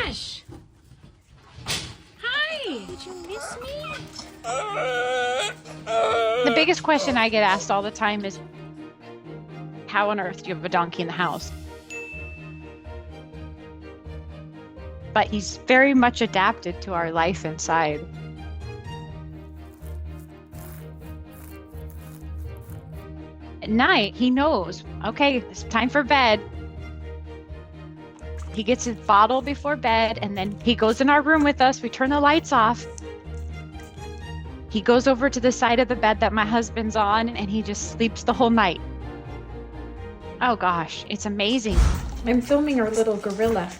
Cash! Hi! Did you miss me? The biggest question I get asked all the time is, how on earth do you have a donkey in the house? But he's very much adapted to our life inside. At night, he knows, okay, it's time for bed. He gets his bottle before bed, and then he goes in our room with us. We turn the lights off. He goes over to the side of the bed that my husband's on, and he just sleeps the whole night. Oh gosh, it's amazing. I'm filming our little gorilla.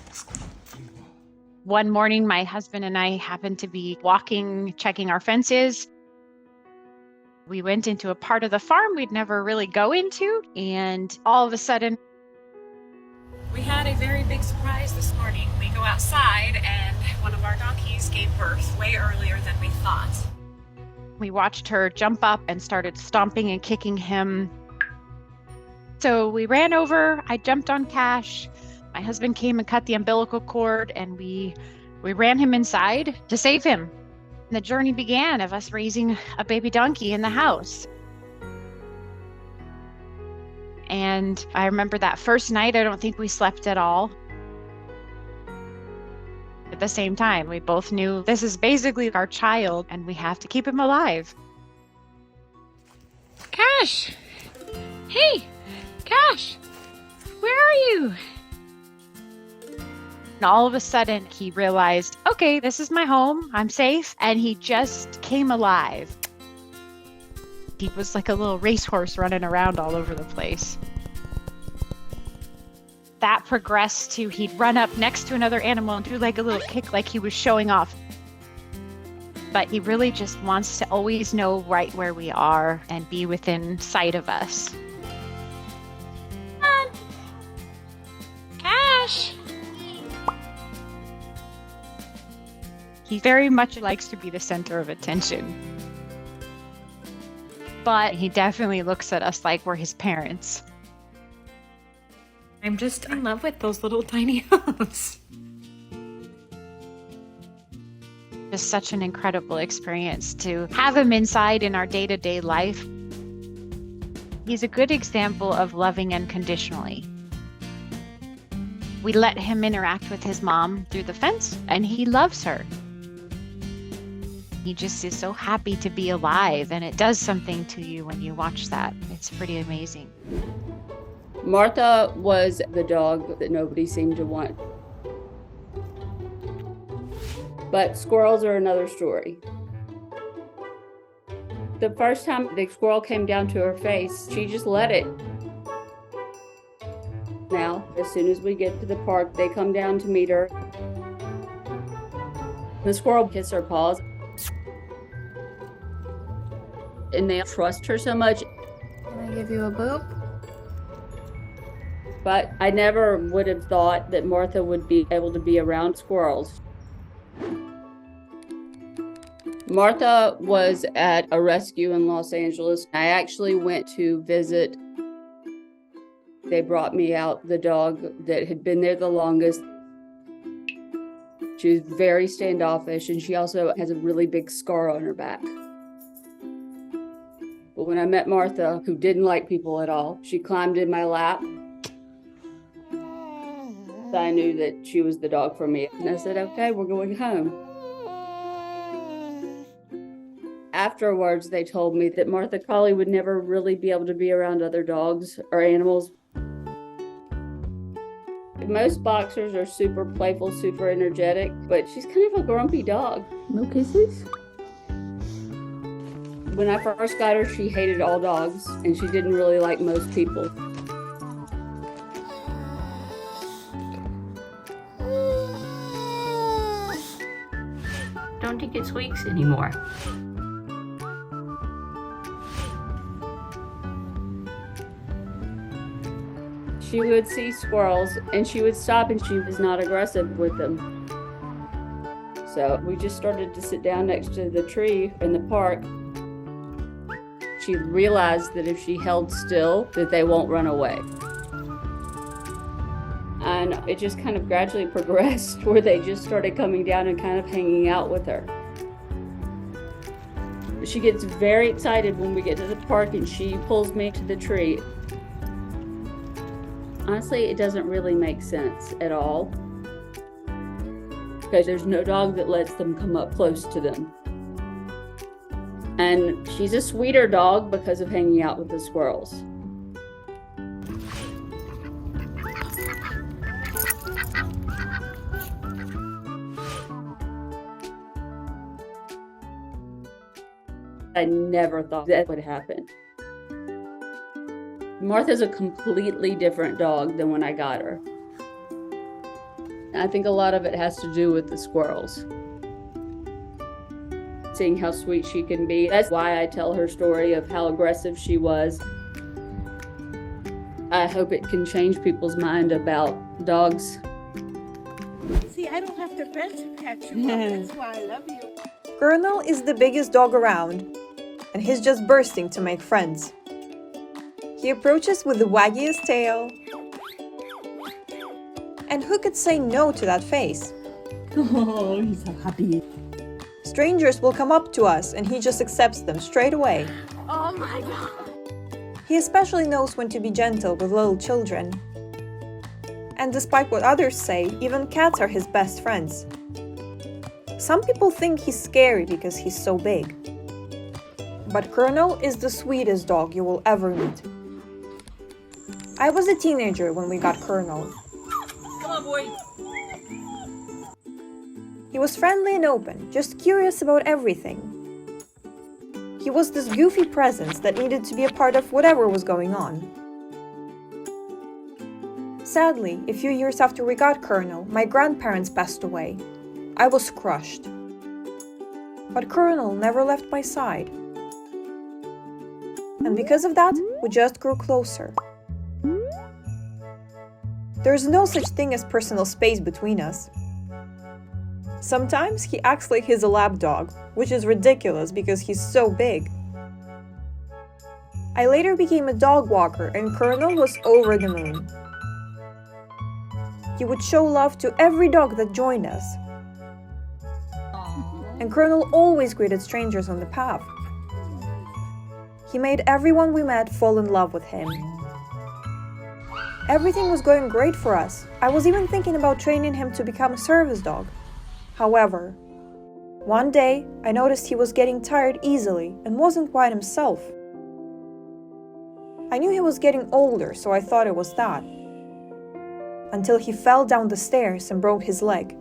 One morning, my husband and I happened to be walking, checking our fences. We went into a part of the farm we'd never really go into, and all of a sudden, We had a very big surprise this morning. We go outside and one of our donkeys gave birth way earlier than we thought. we watched her jump up and started stomping and kicking him. So we ran over, I jumped on Cash. My husband came and cut the umbilical cord, and we ran him inside to save him. And the journey began of us raising a baby donkey in the house. And I remember that first night, I don't think we slept at all. At the same time, we both knew this is basically our child, and we have to keep him alive. Cash! Hey! Cash! Where are you? And all of a sudden, he realized, okay, this is my home. I'm safe. And he just came alive. He was like a little racehorse running around all over the place. That progressed to he'd run up next to another animal and do like a little kick like he was showing off. But he really just wants to always know right where we are and be within sight of us. Cash! He very much likes to be the center of attention. But he definitely looks at us like we're his parents. I'm just in love with those little tiny hooves. Just such an incredible experience to have him inside in our day-to-day life. He's a good example of loving unconditionally. We let him interact with his mom through the fence, and he loves her. He just is so happy to be alive, and it does something to you when you watch that. It's pretty amazing. Martha was the dog that nobody seemed to want. But squirrels are another story. The first time the squirrel came down to her face, she just let it. Now, as soon as we get to the park, they come down to meet her. The squirrel kisses her paws. And they trust her so much. Can I give you a boop? But I never would have thought that Martha would be able to be around squirrels. Martha was at a rescue in Los Angeles. I actually went to visit. They brought me out the dog that had been there the longest. She was very standoffish, and she also has a really big scar on her back. But when I met Martha, who didn't like people at all, she climbed in my lap. I knew that she was the dog for me. And I said, okay, we're going home. Afterwards, they told me that Martha Collie would never really be able to be around other dogs or animals. Most boxers are super playful, super energetic, but she's kind of a grumpy dog. No kisses? When I first got her, she hated all dogs, and she didn't really like most people. Don't think it squeaks anymore. She would see squirrels, and she would stop, and she was not aggressive with them. So we just started to sit down next to the tree in the park. She realized that if she held still, that they won't run away. And it just kind of gradually progressed where they just started coming down and kind of hanging out with her. She gets very excited when we get to the park and she pulls me to the tree. Honestly, it doesn't really make sense at all, because there's no dog that lets them come up close to them. And she's a sweeter dog because of hanging out with the squirrels. I never thought that would happen. Martha's a completely different dog than when I got her. I think a lot of it has to do with the squirrels. Seeing how sweet she can be. That's why I tell her story of how aggressive she was. I hope it can change people's mind about dogs. See, I don't have to pet you. That's why I love you. Kernel is the biggest dog around, and he's just bursting to make friends. He approaches with the waggiest tail. And who could say no to that face? Oh, he's so happy. Strangers will come up to us and he just accepts them straight away. Oh my God. He especially knows when to be gentle with little children. And despite what others say, even cats are his best friends. Some people think he's scary because he's so big. But Kernel is the sweetest dog you will ever meet. I was a teenager when we got Kernel. Come on, boy. He was friendly and open, just curious about everything. He was this goofy presence that needed to be a part of whatever was going on. Sadly, a few years after we got Kernel, my grandparents passed away. I was crushed. But Kernel never left my side. And because of that, we just grew closer. There's no such thing as personal space between us. Sometimes he acts like he's a lap dog, which is ridiculous because he's so big. I later became a dog walker and Kernel was over the moon. He would show love to every dog that joined us. And Kernel always greeted strangers on the path. He made everyone we met fall in love with him. Everything was going great for us. I was even thinking about training him to become a service dog. However, one day I noticed he was getting tired easily and wasn't quite himself. I knew he was getting older, so I thought it was that. Until he fell down the stairs and broke his leg.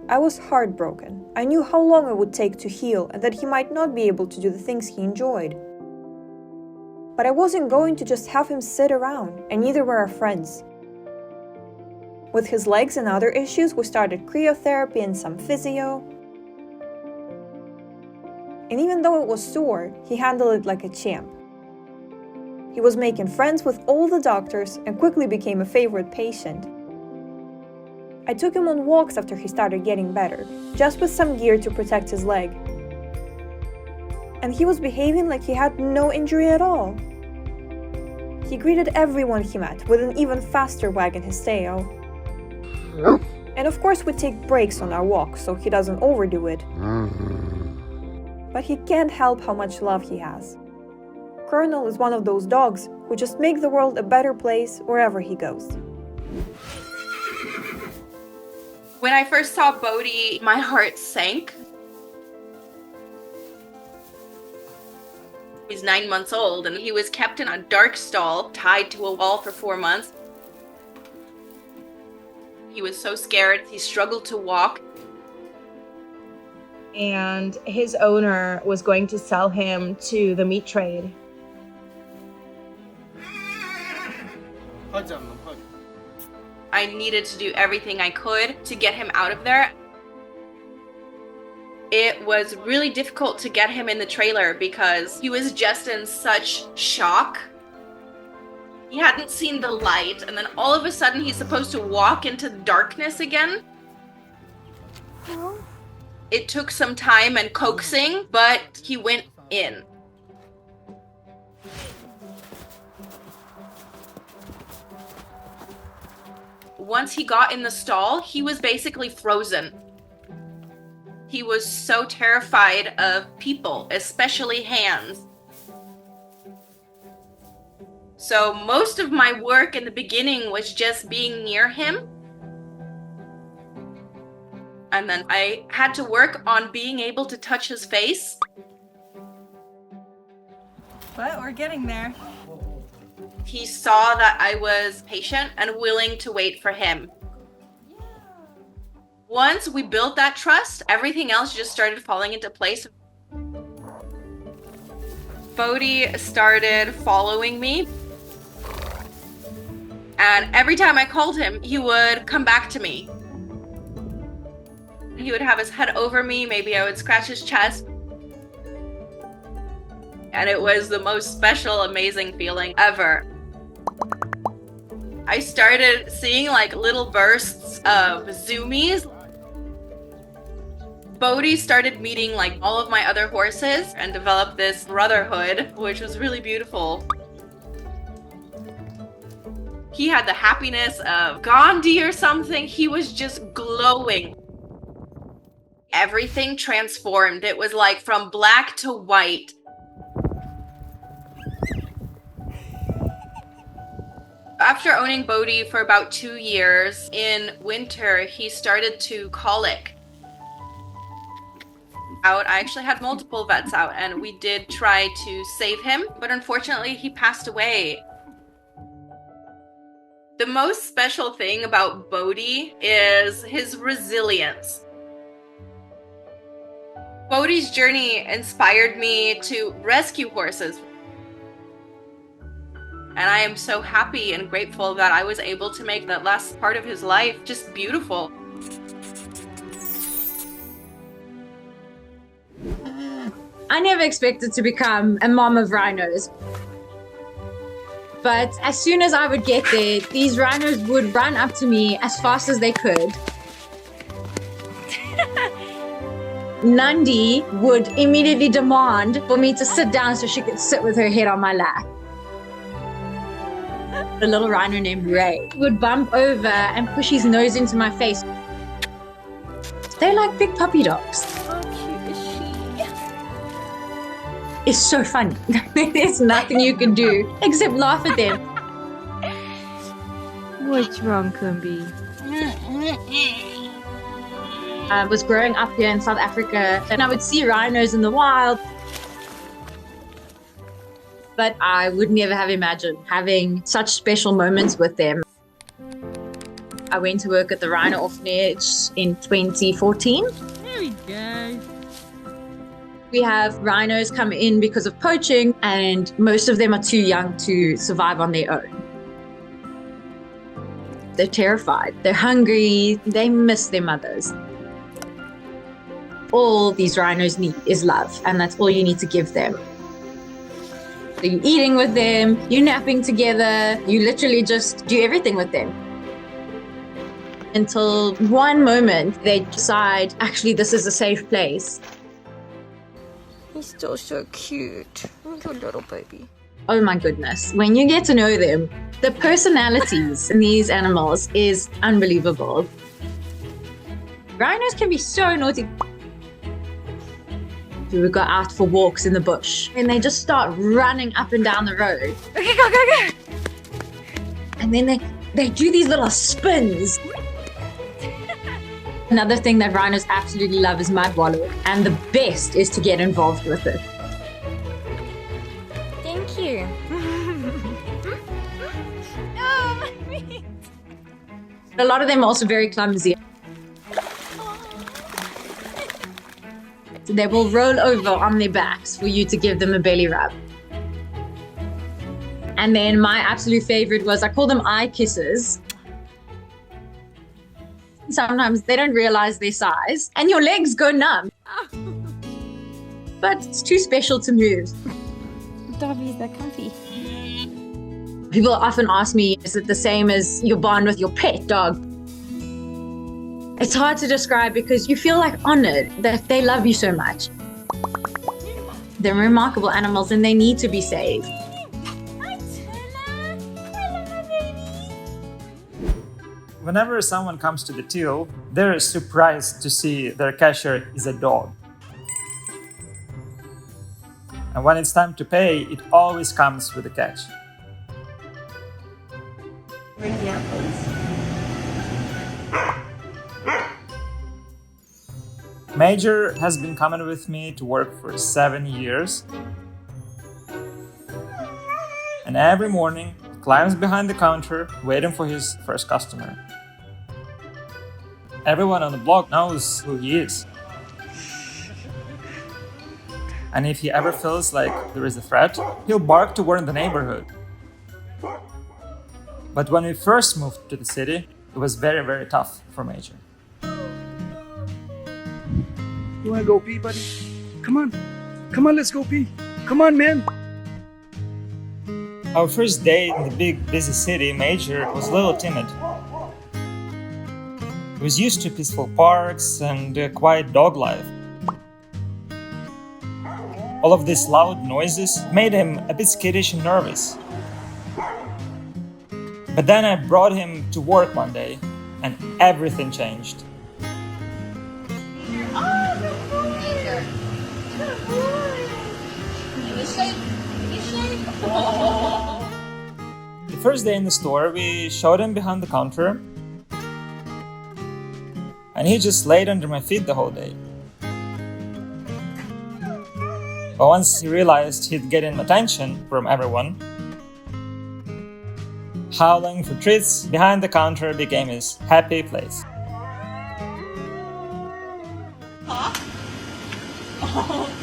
I was heartbroken. I knew how long it would take to heal and that he might not be able to do the things he enjoyed. But I wasn't going to just have him sit around, and neither were our friends. With his legs and other issues, we started cryotherapy and some physio. And even though it was sore, he handled it like a champ. He was making friends with all the doctors and quickly became a favorite patient. I took him on walks after he started getting better, just with some gear to protect his leg. And he was behaving like he had no injury at all. He greeted everyone he met with an even faster wag in his tail. And of course we take breaks on our walks so he doesn't overdo it. But he can't help how much love he has. Kernel is one of those dogs who just make the world a better place wherever he goes. When I first saw Bodhi, my heart sank. He's 9 months old and he was kept in a dark stall, tied to a wall for 4 months. He was so scared, he struggled to walk. And his owner was going to sell him to the meat trade. I needed to do everything I could to get him out of there. It was really difficult to get him in the trailer because he was just in such shock. He hadn't seen the light, and then all of a sudden he's supposed to walk into darkness again. It took some time and coaxing, but he went in. Once he got in the stall, he was basically frozen. He was so terrified of people, especially hands. So most of my work in the beginning was just being near him. And then I had to work on being able to touch his face. But we're getting there. He saw that I was patient and willing to wait for him. Once we built that trust, everything else just started falling into place. Bodhi started following me. And every time I called him, he would come back to me. He would have his head over me, maybe I would scratch his chest. And it was the most special, amazing feeling ever. I started seeing like little bursts of zoomies. Bodhi started meeting like all of my other horses and developed this brotherhood, which was really beautiful. He had the happiness of Gandhi or something. He was just glowing. Everything transformed. It was like from black to white. After owning Bodhi for about 2 years, in winter, he started to colic. I actually had multiple vets out, and we did try to save him, but unfortunately he passed away. The most special thing about Bodhi is his resilience. Bodhi's journey inspired me to rescue horses. And I am so happy and grateful that I was able to make that last part of his life just beautiful. I never expected to become a mom of rhinos. But as soon as I would get there, these rhinos would run up to me as fast as they could. Nandi would immediately demand for me to sit down so she could sit with her head on my lap. A little rhino named Ray would bump over and push his nose into my face. They're like big puppy dogs. How cute is she? It's so funny. There's nothing you can do except laugh at them. What's wrong, Kumbi? I was growing up here in South Africa and I would see rhinos in the wild. But I would never have imagined having such special moments with them. I went to work at the Rhino Orphanage in 2014. There we go. We have rhinos come in because of poaching, and most of them are too young to survive on their own. They're terrified, they're hungry, they miss their mothers. All these rhinos need is love, and that's all you need to give them. So you're eating with them, you're napping together, you literally just do everything with them. Until one moment they decide, actually, this is a safe place. He's still so cute. Look at little baby. Oh my goodness. When you get to know them, the personalities in these animals is unbelievable. Rhinos can be so naughty. We would go out for walks in the bush and they just start running up and down the road. Okay, go. And then they do these little spins. Another thing that rhinos absolutely love is mud wallow, and the best is to get involved with it. Thank you. Oh, my feet. A lot of them are also very clumsy. They will roll over on their backs for you to give them a belly rub. And then my absolute favorite was, I call them eye kisses. Sometimes they don't realize their size and your legs go numb. But it's too special to move. Dobby's that comfy. People often ask me, is it the same as your bond with your pet dog? It's hard to describe because you feel like honored that they love you so much. They're remarkable animals and they need to be saved. Whenever someone comes to the till, they're surprised to see their cashier is a dog. And when it's time to pay, it always comes with a catch. Major has been coming with me to work for 7 years. And every morning, he climbs behind the counter, waiting for his first customer. Everyone on the block knows who he is. And if he ever feels like there is a threat, he'll bark to warn the neighborhood. But when we first moved to the city, it was very, very tough for Major. You wanna go pee, buddy? Come on, let's go pee. Come on, man. Our first day in the big, busy city, Major was a little timid. He was used to peaceful parks and quiet dog life. All of these loud noises made him a bit skittish and nervous. But then I brought him to work one day, and everything changed. The first day in the store, we showed him behind the counter, and he just laid under my feet the whole day. But once he realized he'd getting attention from everyone, howling for treats behind the counter became his happy place.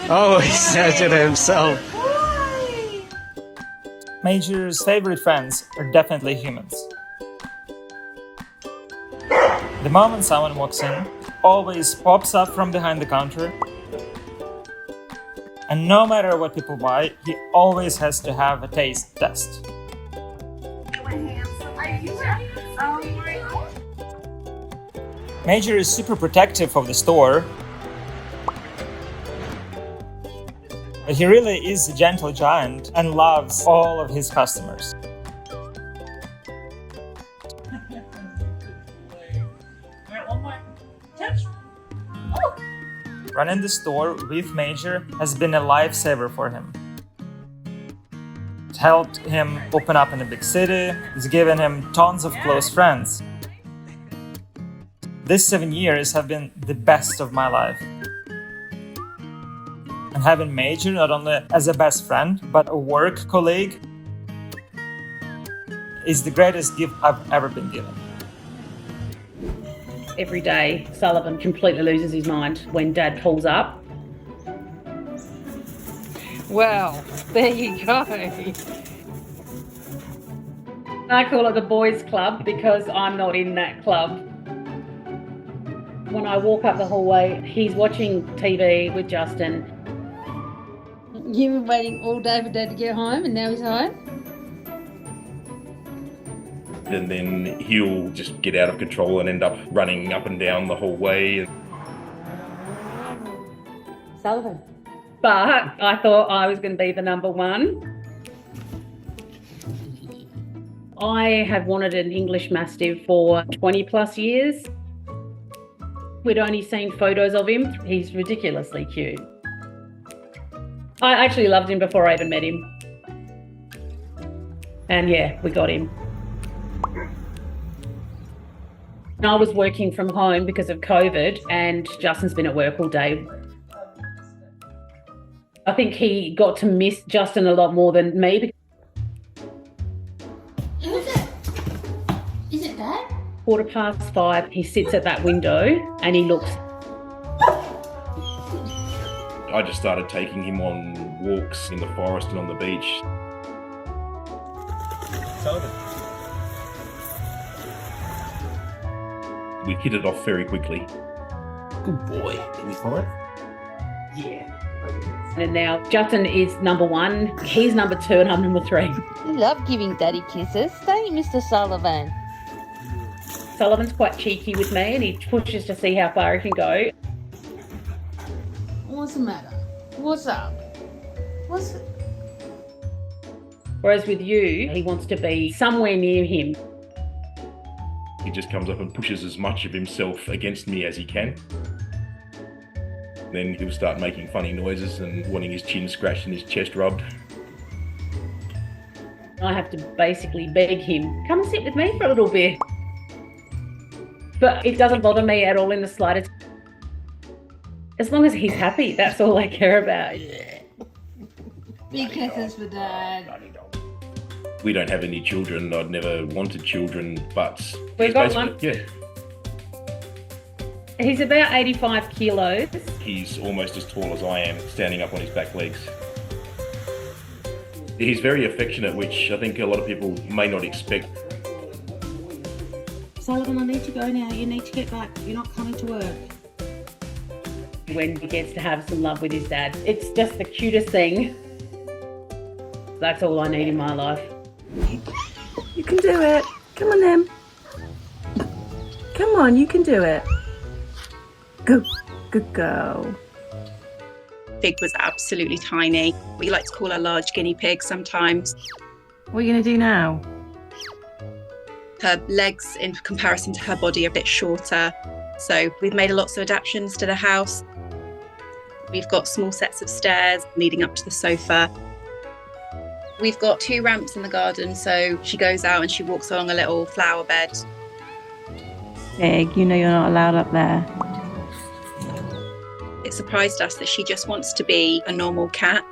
Oh, he says it himself. Major's favorite friends are definitely humans. The moment someone walks in, it always pops up from behind the counter. And no matter what people buy, he always has to have a taste test. Major is super protective of the store, but he really is a gentle giant and loves all of his customers. Running the store with Major has been a lifesaver for him. It helped him open up in a big city, it's given him tons of close friends. These 7 years have been the best of my life. And having Major not only as a best friend, but a work colleague is the greatest gift I've ever been given. Every day, Sullivan completely loses his mind when Dad pulls up. Well, there you go. I call it the boys' club because I'm not in that club. When I walk up the hallway, he's watching TV with Justin. You've been waiting all day for Dad to get home and now he's home? And then he'll just get out of control and end up running up and down the hallway. Sullivan. But I thought I was going to be the number one. I have wanted an English Mastiff for 20 plus years. We'd only seen photos of him. He's ridiculously cute. I actually loved him before I even met him. And yeah, we got him. I was working from home because of COVID and Justin's been at work all day. I think he got to miss Justin a lot more than me. Who's it? Is it Dad? 5:15, he sits at that window and he looks. I just started taking him on walks in the forest and on the beach. Sullivan. We hit it off very quickly. Good boy. Can you follow? Yeah. And now Justin is number one, he's number two, and I'm number three. You love giving Daddy kisses, don't you, Mr. Sullivan? Sullivan's quite cheeky with me and he pushes to see how far he can go. What's the matter? What's up? What's it? Whereas with you, he wants to be somewhere near him. He just comes up and pushes as much of himself against me as he can. Then he'll start making funny noises and wanting his chin scratched and his chest rubbed. I have to basically beg him, come and sit with me for a little bit. But it doesn't bother me at all in the slightest. As long as he's happy, that's all I care about. Big kisses for Dad. We don't have any children. I'd never wanted children, but We've got one. Yeah. He's about 85 kilos. He's almost as tall as I am, standing up on his back legs. He's very affectionate, which I think a lot of people may not expect. Sullivan, I need to go now. You need to get back. You're not coming to work. When he gets to have some love with his dad, it's just the cutest thing. That's all I need in my life. You can do it. Come on then. Come on, you can do it. Good girl. Fig was absolutely tiny. We like to call her large guinea pig sometimes. What are you going to do now? Her legs, in comparison to her body, are a bit shorter. So we've made lots of adaptations to the house. We've got small sets of stairs leading up to the sofa. We've got 2 ramps in the garden, so she goes out and she walks along a little flower bed. Fig, you know you're not allowed up there. It surprised us that she just wants to be a normal cat.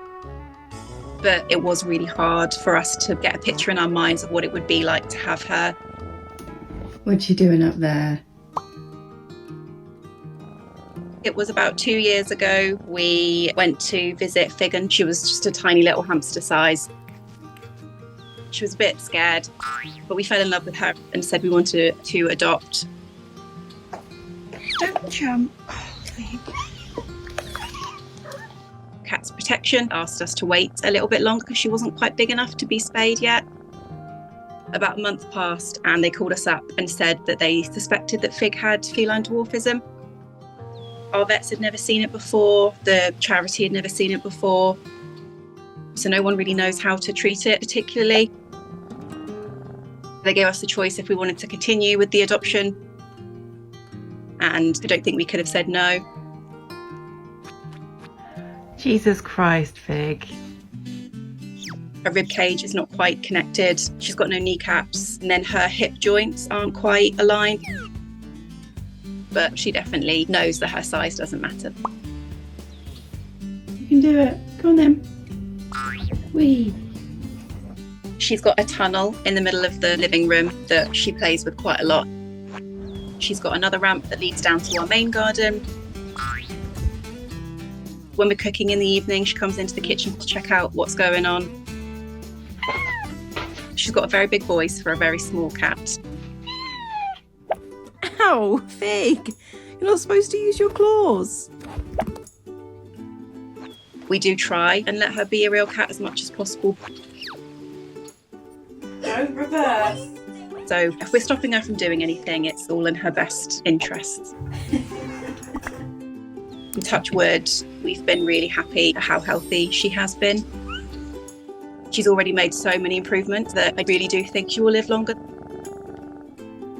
But it was really hard for us to get a picture in our minds of what it would be like to have her. What you doing up there? It was about 2 years ago. We went to visit Fig and she was just a tiny little hamster size. She was a bit scared, but we fell in love with her and said we wanted to adopt. Don't jump. Cats Protection asked us to wait a little bit longer because she wasn't quite big enough to be spayed yet. About a month passed and they called us up and said that they suspected that Fig had feline dwarfism. Our vets had never seen it before, the charity had never seen it before, so no one really knows how to treat it particularly. They gave us the choice if we wanted to continue with the adoption, and I don't think we could have said no. Jesus Christ, Fig. Her rib cage is not quite connected, she's got no kneecaps, and then her hip joints aren't quite aligned. But she definitely knows that her size doesn't matter. You can do it. Go on then. Wee. She's got a tunnel in the middle of the living room that she plays with quite a lot. She's got another ramp that leads down to our main garden. When we're cooking in the evening, she comes into the kitchen to check out what's going on. She's got a very big voice for a very small cat. Ow, Fig. You're not supposed to use your claws. We do try and let her be a real cat as much as possible. Don't reverse. So if we're stopping her from doing anything, it's all in her best interests. And touch wood, we've been really happy at how healthy she has been. She's already made so many improvements that I really do think she will live longer.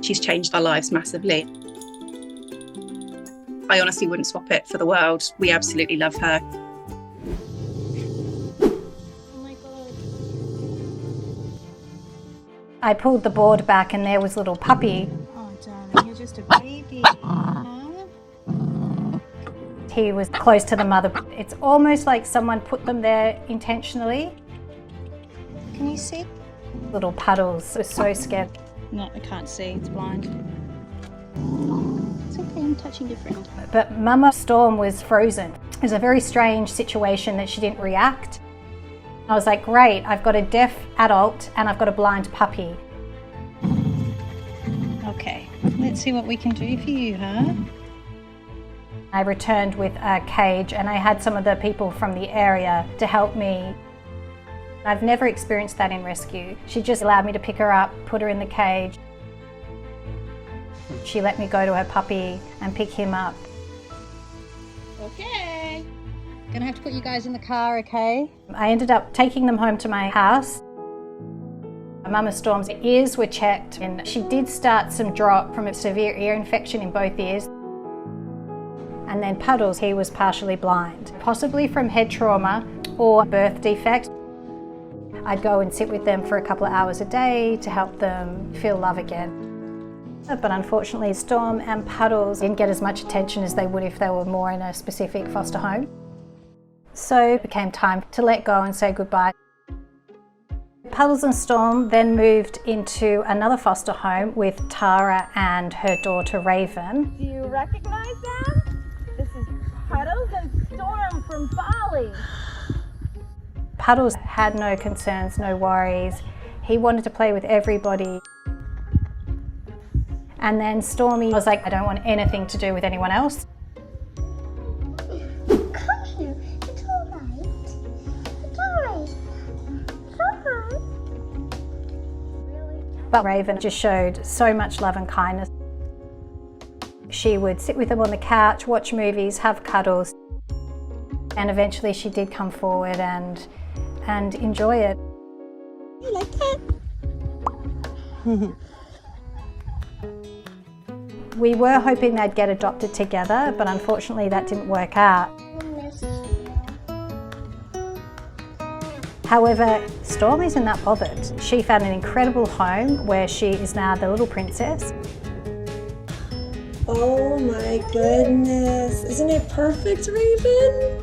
She's changed our lives massively. I honestly wouldn't swap it for the world. We absolutely love her. I pulled the board back and there was little Puppy. Oh, darling, you're just a baby. He was close to the mother. It's almost like someone put them there intentionally. Can you see? Little Puddles was so scared. No, I can't see. It's blind. It's okay, I'm touching your friend. But Mama Storm was frozen. It was a very strange situation that she didn't react. I was like, great, I've got a deaf adult and I've got a blind puppy. Okay, let's see what we can do for you, huh? I returned with a cage and I had some of the people from the area to help me. I've never experienced that in rescue. She just allowed me to pick her up, put her in the cage. She let me go to her puppy and pick him up. Okay. Gonna have to put you guys in the car, okay? I ended up taking them home to my house. Mama Storm's ears were checked and she did start some drop from a severe ear infection in both ears. And then Puddles, he was partially blind, possibly from head trauma or birth defect. I'd go and sit with them for a couple of hours a day to help them feel love again. But unfortunately, Storm and Puddles didn't get as much attention as they would if they were more in a specific foster home. So it became time to let go and say goodbye. Puddles and Storm then moved into another foster home with Tara and her daughter Raven. Do you recognize them? This is Puddles and Storm from Bali. Puddles had no concerns, no worries. He wanted to play with everybody. And then Stormy was like, I don't want anything to do with anyone else. Come here, it's all right. It's all right. It's all right. But Raven just showed so much love and kindness. She would sit with them on the couch, watch movies, have cuddles. And eventually she did come forward and enjoy it. You like that? We were hoping they'd get adopted together, but unfortunately that didn't work out. However, Storm isn't that bothered. She found an incredible home where she is now the little princess. Oh my goodness. Isn't it perfect, Raven?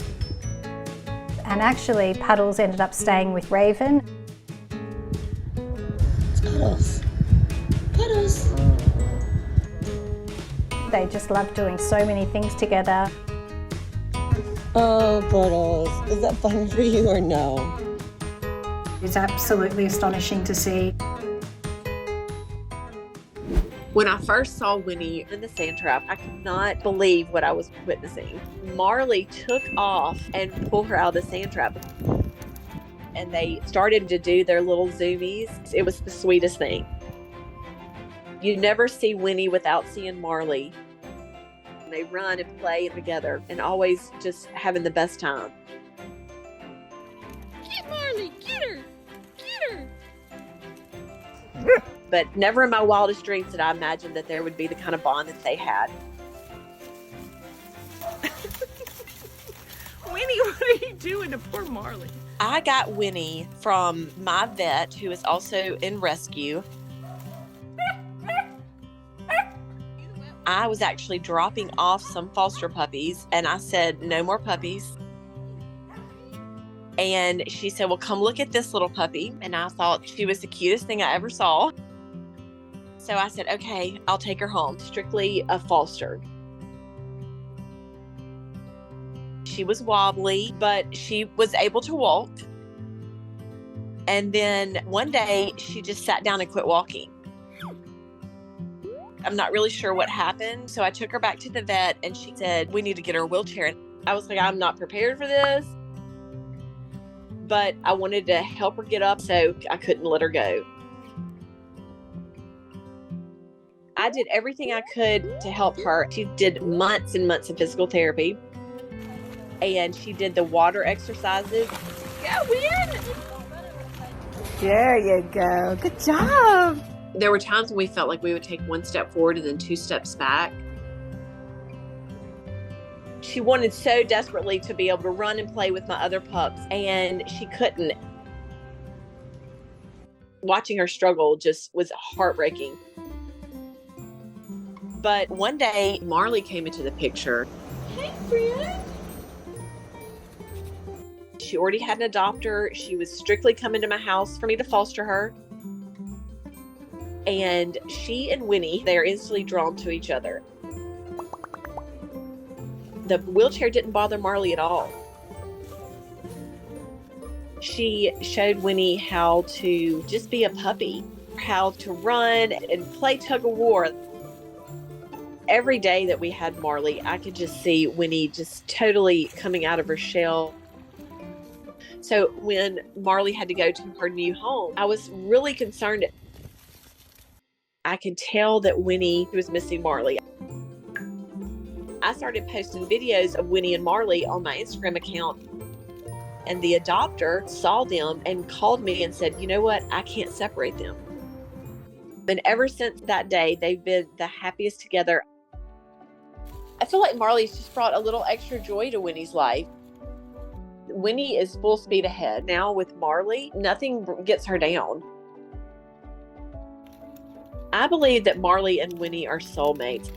And actually, Puddles ended up staying with Raven. It's Puddles. Puddles. They just loved doing so many things together. Oh, Puddles. Is that fun for you or no? It's absolutely astonishing to see. When I first saw Winnie in the sand trap, I could not believe what I was witnessing. Marley took off and pulled her out of the sand trap. And they started to do their little zoomies. It was the sweetest thing. You never see Winnie without seeing Marley. They run and play together and always just having the best time. Get Marley, get her, get her. But never in my wildest dreams did I imagine that there would be the kind of bond that they had. Winnie, what are you doing to poor Marley? I got Winnie from my vet, who is also in rescue. I was actually dropping off some foster puppies, and I said, no more puppies. And she said, well, come look at this little puppy. And I thought she was the cutest thing I ever saw. So I said, okay, I'll take her home. Strictly a foster. She was wobbly, but she was able to walk. And then one day she just sat down and quit walking. I'm not really sure what happened. So I took her back to the vet and she said, we need to get her a wheelchair. And I was like, I'm not prepared for this. But I wanted to help her get up, so I couldn't let her go. I did everything I could to help her. She did months and months of physical therapy. And she did the water exercises. Go, Win! There you go. Good job. There were times when we felt like we would take one step forward and then two steps back. She wanted so desperately to be able to run and play with my other pups, and she couldn't. Watching her struggle just was heartbreaking. But one day, Marley came into the picture. Hey, friend. She already had an adopter. She was strictly coming to my house for me to foster her. And she and Winnie, they are instantly drawn to each other. The wheelchair didn't bother Marley at all. She showed Winnie how to just be a puppy, how to run and play tug of war. Every day that we had Marley, I could just see Winnie just totally coming out of her shell. So when Marley had to go to her new home, I was really concerned. I could tell that Winnie was missing Marley. I started posting videos of Winnie and Marley on my Instagram account. And the adopter saw them and called me and said, you know what? I can't separate them. And ever since that day, they've been the happiest together. I feel like Marley's just brought a little extra joy to Winnie's life. Winnie is full speed ahead. Now with Marley, nothing gets her down. I believe that Marley and Winnie are soulmates.